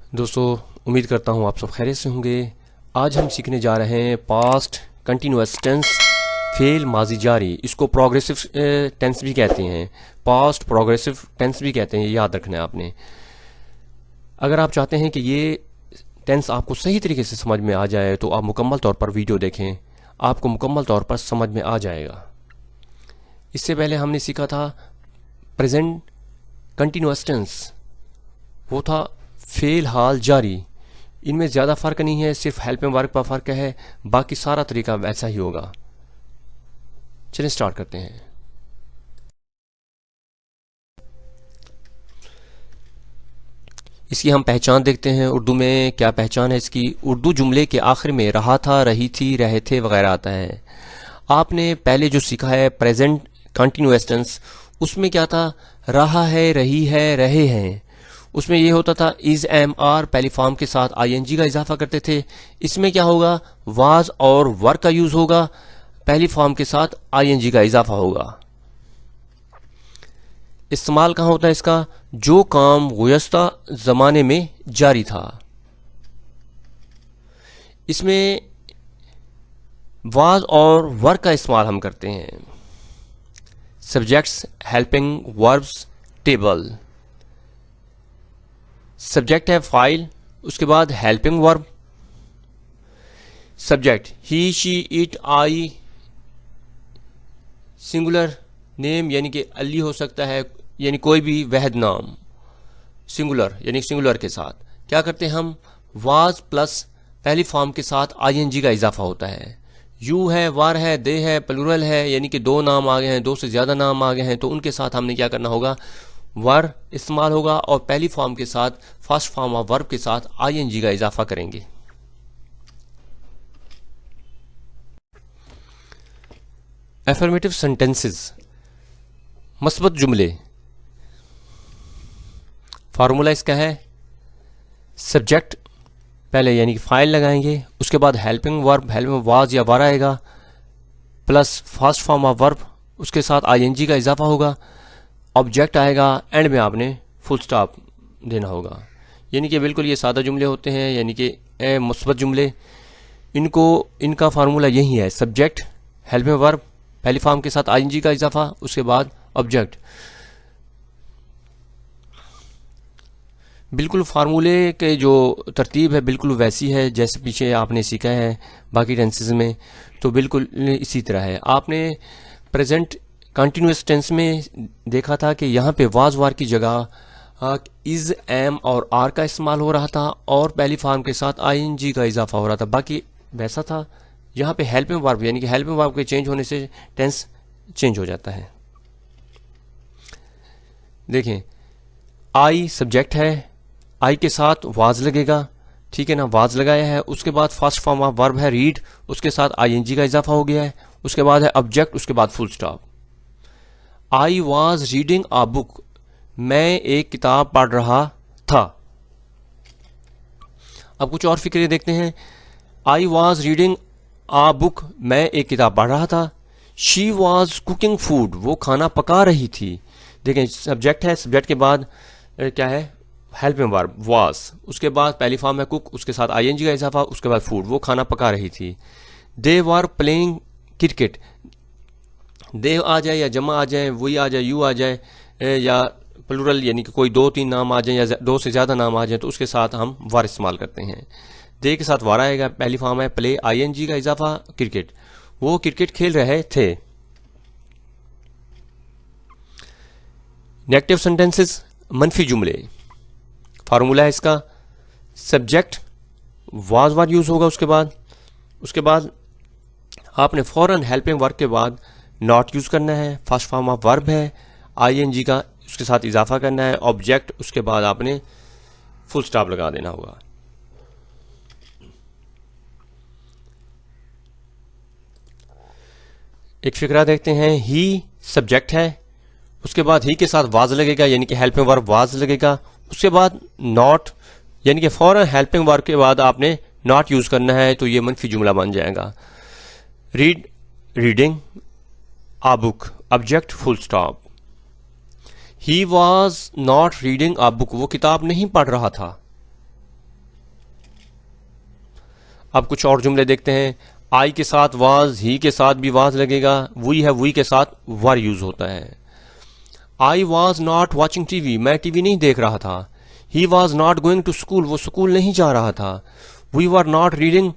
दोस्तों, उम्मीद करता हूँ आप सब खैरियत से होंगे। आज हम सीखने जा रहे हैं पास्ट कंटिन्यूअस टेंस, फेल माजी जारी। इसको प्रोग्रेसिव टेंस भी कहते हैं, पास्ट प्रोग्रेसिव टेंस भी कहते हैं, ये याद रखना है आपने। अगर आप चाहते हैं कि ये टेंस आपको सही तरीके से समझ में आ जाए तो आप मुकम्मल तौर पर वीडियो देखें, आपको मुकम्मल तौर पर समझ में आ जाएगा। इससे पहले हमने सीखा था प्रेजेंट कंटिन्यूअस टेंस, वो था फेल हाल जारी। इनमें ज़्यादा फ़र्क नहीं है, सिर्फ हेल्पिंग वर्ब का फ़र्क है, बाकी सारा तरीका वैसा ही होगा। चलिए स्टार्ट करते हैं। इसकी हम पहचान देखते हैं। उर्दू में क्या पहचान है इसकी? उर्दू जुमले के आखिर में रहा था, रही थी, रहे थे वगैरह आता है। आपने पहले जो सीखा है प्रेजेंट कंटिन्यूअस टेंस, उसमें क्या था? रहा है, रही है, रहे हैं। उसमें ये होता था इज एम आर पहली फॉर्म के साथ आईएनजी का इजाफा करते थे। इसमें क्या होगा? वाज और वर का यूज होगा, पहली फॉर्म के साथ आईएनजी का इजाफा होगा। इस्तेमाल कहाँ होता है इसका? जो काम गुज़श्ता ज़माने में जारी था। इसमें वाज और वर का इस्तेमाल हम करते हैं। Subjects, helping verbs, table. Subject है फाइल, उसके बाद helping verb. Subject he, she, it, I. Singular name यानी कि अली हो सकता है, यानी कोई भी वहद नाम। सिंगुलर यानी सिंगुलर के साथ क्या करते हैं हम? वाज प्लस पहली फॉर्म के साथ आईएनजी का इजाफा होता है। यू है, वार है, दे है, प्लूरल है, यानी कि दो नाम आ गए हैं, दो से ज़्यादा नाम आ गए हैं, तो उनके साथ हमने क्या करना होगा? वर इस्तेमाल होगा और पहली फॉर्म के साथ, फर्स्ट फॉर्म ऑफ वर्ब के साथ आईएनजी का इजाफा करेंगे। एफर्मेटिव सेंटेंसेस, मस्बत जुमले। फार्मूला इसका है सब्जेक्ट पहले यानी कि फाइल लगाएंगे, उसके बाद हेल्पिंग वर्ब, हेल्पिंग वाज या वर आएगा, plus first form of verb, उसके साथ आईएनजी का इजाफा होगा, ऑब्जेक्ट आएगा, एंड में आपने फुल स्टॉप देना होगा। यानी कि बिल्कुल ये सादा जुमले होते हैं, यानी कि मुस्बत जुमले। इनका फार्मूला यही है, सब्जेक्ट, हेल्पिंग वर्ब, पहली फॉर्म के साथ आईएनजी का इजाफा, उसके बाद ऑब्जेक्ट। बिल्कुल फार्मूले के जो तरतीब है बिल्कुल वैसी है जैसे पीछे आपने सीखा है बाकी टेंसेस में, तो बिल्कुल इसी तरह है। आपने प्रेजेंट कंटिन्यूअस टेंस में देखा था कि यहाँ पे वाज वार की जगह इज, एम और आर का इस्तेमाल हो रहा था और पहली फॉर्म के साथ आईएनजी का इजाफा हो रहा था, बाकी वैसा था। यहाँ पे हेल्पिंग वर्ब यानी कि हेल्पिंग वर्ब के चेंज होने से टेंस चेंज हो जाता है। देखें, आई सब्जेक्ट है, आई के साथ वाज लगेगा, ठीक है ना, वाज लगाया है। उसके बाद फर्स्ट फॉर्म ऑफ वर्ब है रीड, उसके साथ आईएनजी का इजाफा हो गया है। उसके बाद है ऑब्जेक्ट, उसके बाद full stop. I was reading a book, मैं एक किताब पढ़ रहा था। अब कुछ और फिक्रे देखते हैं। I was reading a book, मैं एक किताब पढ़ रहा था। शी वॉज कुकिंग फूड, वो खाना पका रही थी। देखें, सब्जेक्ट है, सब्जेक्ट के बाद क्या है? हेल्पिंग वर्ब वाज, उसके बाद पहली फॉर्म है कुक, उसके साथ आईएनजी का इजाफा, उसके बाद फूड, वो खाना पका रही थी। दे वर प्लेइंग क्रिकेट, दे आ जाए या जमा आ जाए, वही आ जाए, यू आ जाए, या प्लूरल यानी कि कोई दो तीन नाम आ जाए या दो से ज़्यादा नाम आ जाए, तो उसके साथ हम वर इस्तेमाल करते हैं। दे के साथ वार आएगा, पहली फॉर्म है प्ले, आईएनजी का इजाफा, क्रिकेट, वो क्रिकेट खेल रहे थे। नेगेटिव सेंटेंसेस, मनफी जुमले। फार्मूला है इसका, सब्जेक्ट वाज वार यूज होगा, उसके बाद आपने फौरन हेल्पिंग वर्ब के बाद नॉट यूज करना है, फर्स्ट फॉर्म ऑफ वर्ब है, आईएनजी का उसके साथ इजाफा करना है, ऑब्जेक्ट, उसके बाद आपने फुल स्टॉप लगा देना होगा। एक फिक्रा देखते हैं। ही सब्जेक्ट है, उसके बाद ही के साथ वाज लगेगा यानी कि हेल्पिंग वर्ब वाज लगेगा, उसके बाद नॉट यानी कि फौरन हेल्पिंग वर्ब के बाद आपने नॉट यूज करना है, तो ये मनफी जुमला बन जाएगा। Read, reading a book, object, full stop. He was not reading a book, वो किताब नहीं पढ़ रहा था। अब कुछ और जुमले देखते हैं। आई के साथ वाज, ही के साथ भी वाज लगेगा, वी है, वी के साथ वर यूज होता है। I was not watching TV, मैं टीवी नहीं देख रहा था। He was not going to school, वो स्कूल नहीं जा रहा था। We were not reading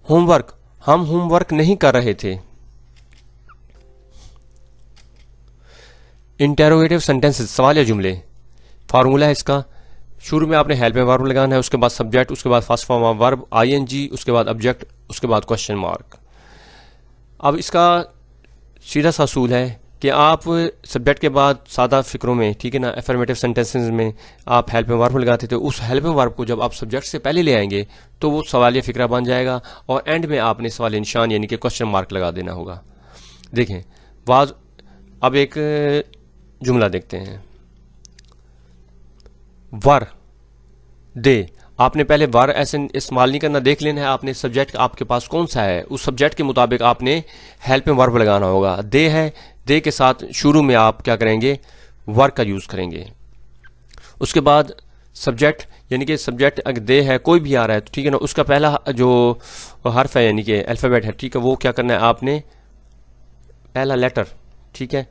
homework, हम होमवर्क नहीं कर रहे थे। इंटेरोगेटिव सेंटेंसेस, सवाल या जुमले। फार्मूला है इसका, शुरू में आपने हेल्पिंग वर्ब लगाना है, उसके बाद सब्जेक्ट, उसके बाद first form of verb ING, उसके बाद ऑब्जेक्ट, उसके बाद क्वेश्चन मार्क। अब इसका सीधा सा असूल है कि आप सब्जेक्ट के बाद सादा फिक्रों में, ठीक है ना, एफर्मेटिव सेंटेंसेस में आप हेल्पिंग वर्ब लगाते थे, उस हेल्पिंग वर्ब को जब आप सब्जेक्ट से पहले ले आएंगे तो वो सवालिया फिक्रा बन जाएगा और एंड में आपने सवाल निशान यानी कि क्वेश्चन मार्क लगा देना होगा। देखें वाज, अब एक जुमला देखते हैं। वर दे, आपने पहले वर ऐसे इस्तेमाल नहीं करना, देख लेना है आपने सब्जेक्ट आपके पास कौन सा है, उस सब्जेक्ट के मुताबिक आपने हेल्पिंग वर्ब लगाना होगा। दे है, दे के साथ शुरू में आप क्या करेंगे, वर का यूज करेंगे। उसके बाद सब्जेक्ट, यानी कि सब्जेक्ट अगर दे है कोई भी आ रहा है तो ठीक है ना, उसका पहला जो हर्फ है यानी कि अल्फाबेट है, ठीक है, वो क्या करना है आपने, पहला लेटर, ठीक है,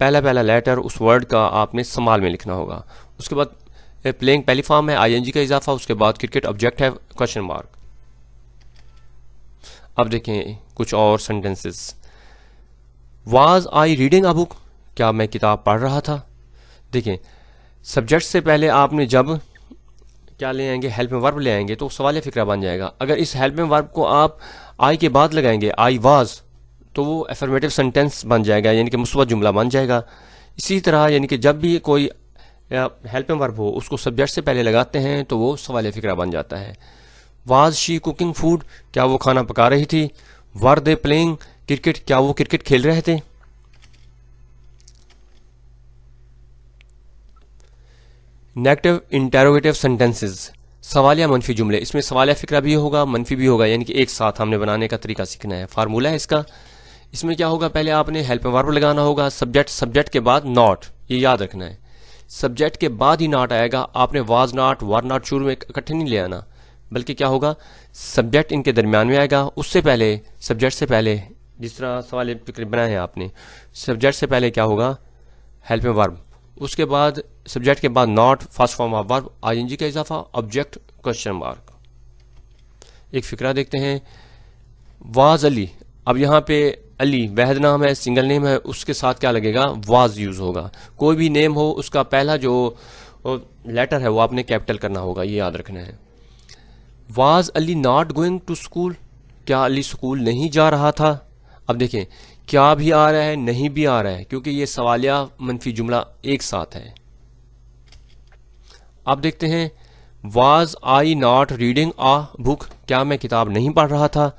पहला लेटर उस वर्ड का आपने समाल में लिखना होगा। उसके बाद प्लेइंग पहली फॉर्म है, आईएनजी का इजाफा, उसके बाद क्रिकेट ऑब्जेक्ट है, क्वेश्चन मार्क। अब देखें कुछ और sentences. Was I reading a book, क्या मैं किताब पढ़ रहा था। देखें सब्जेक्ट से पहले आपने जब क्या ले आएंगे, हेल्पिंग वर्ब ले आएंगे तो सवाल फिक्रा बन जाएगा। अगर इस हेल्पिंग वर्ब को आप आई के बाद लगाएंगे, आई वाज, तो वो अफर्मेटिव सेंटेंस बन जाएगा यानी कि मुस्बत जुमला बन जाएगा। इसी तरह यानी कि जब भी कोई हेल्पिंग वर्ब हो उसको सब्जेक्ट से पहले लगाते हैं तो वो सवाल फिक्रा बन जाता है। वाज शी कुकिंग फूड, क्या वो खाना पका रही थी। वर दे प्लेइंग क्रिकेट, क्या वो क्रिकेट खेल रहे थे। नेगेटिव इंटेरोगेटिव सेंटेंसेस, सवालिया मनफी जुमले, इसमें सवालिया फिक्रा भी होगा मनफी भी होगा, यानी कि एक साथ हमने बनाने का तरीका सीखना है। फार्मूला है इसका, इसमें क्या होगा, पहले आपने हेल्पिंग वर्ब लगाना होगा, सब्जेक्ट के बाद नॉट, ये याद रखना है, सब्जेक्ट के बाद ही नॉट आएगा। आपने वाज नॉट वर नॉट शुरू में इकट्ठे नहीं ले आना, बल्कि क्या होगा, सब्जेक्ट इनके दरमियान में आएगा, उससे पहले सब्जेक्ट से पहले, जिस तरह सवाल फिक्र बनाए हैं आपने, सब्जेक्ट से पहले क्या होगा, हेल्पिंग वर्ब, उसके बाद सब्जेक्ट के बाद not, first form of verb ING का इजाफा, ऑब्जेक्ट, क्वेश्चन मार्क। एक फिक्रा देखते हैं। वाज अली, अब यहाँ पे अली वहद नाम है, सिंगल नेम है, उसके साथ क्या लगेगा, वाज यूज होगा। कोई भी नेम हो उसका पहला जो लेटर है वो आपने कैपिटल करना होगा, ये याद रखना है। Was Ali not going to school, क्या अली स्कूल नहीं जा रहा था। अब देखें क्या भी आ रहा है, नहीं भी आ रहा है, क्योंकि ये सवालिया मनफी जुमला एक साथ है। अब देखते हैं was I not reading a book, क्या मैं किताब नहीं पढ़ रहा था।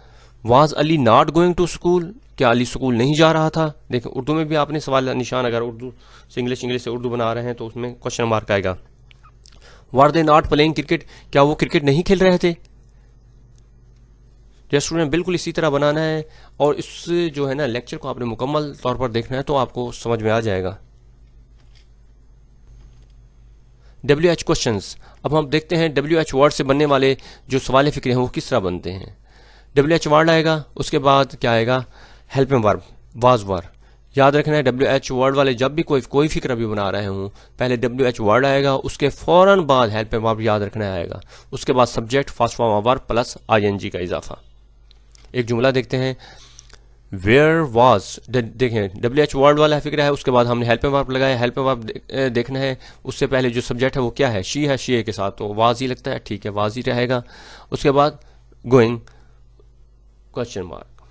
Was Ali not going to school, क्या अली स्कूल नहीं जा रहा था। देखें उर्दू में भी आपने सवाल निशान, अगर उर्दू से इंग्लिश से उर्दू बना रहे हैं तो उसमें क्वेश्चन मार्क आएगा। वर दे नॉट प्लेइंग क्रिकेट, क्या वो क्रिकेट नहीं खेल रहे थे। स्टूडेंट बिल्कुल इसी तरह बनाना है और इस जो है ना लेक्चर को आपने मुकम्मल तौर पर देखना है तो आपको समझ में आ जाएगा। WH क्वेश्चंस, अब हम देखते हैं WH वर्ड से बनने वाले जो सवाल फिक्रे हैं वो किस तरह बनते हैं। WH वर्ड आएगा, उसके बाद क्या आएगा, हेल्पिंग वर्ब वाज वर। याद रखना है WH वर्ड वाले जब भी कोई फिक्र भी बना रहे हूँ, पहले WH वर्ड आएगा, उसके फौरन बाद हेल्पिंग वर्ब याद रखना आएगा, उसके बाद subject, first form of verb plus ING का इजाफा। एक जुमला देखते हैं। वेयर वाज, देखें WH वर्ड वाला फिक्र है, उसके बाद हमने हेल्पिंग वर्ब लगाया, हेल्पिंग वर्ब देखना है, उससे पहले जो सब्जेक्ट है वो क्या है, शी है, शी के साथ तो वाज ही लगता है, ठीक है वाज ही रहेगा। उसके बाद गोइंग, क्वेश्चन मार्क।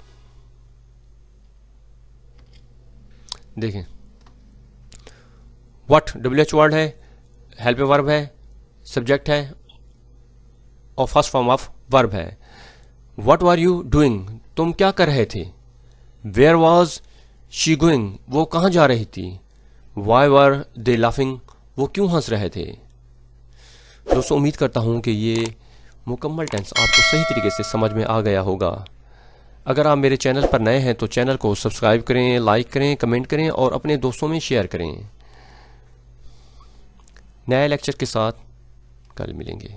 देखें व्हाट WH वर्ड है, हेल्पिंग वर्ब है, सब्जेक्ट है और फर्स्ट फॉर्म ऑफ वर्ब है। व्हाट वर यू डूइंग, तुम क्या कर रहे थे। वेयर वॉज शी गोइंग, वो कहाँ जा रही थी। वाई वर दे लाफिंग, वो क्यों हंस रहे थे। दोस्तों उम्मीद करता हूँ कि ये मुकम्मल टेंस आपको सही तरीके से समझ में आ गया होगा। अगर आप मेरे चैनल पर नए हैं तो चैनल को सब्सक्राइब करें, लाइक करें, कमेंट करें और अपने दोस्तों में शेयर करें। नए लेक्चर के साथ कल मिलेंगे।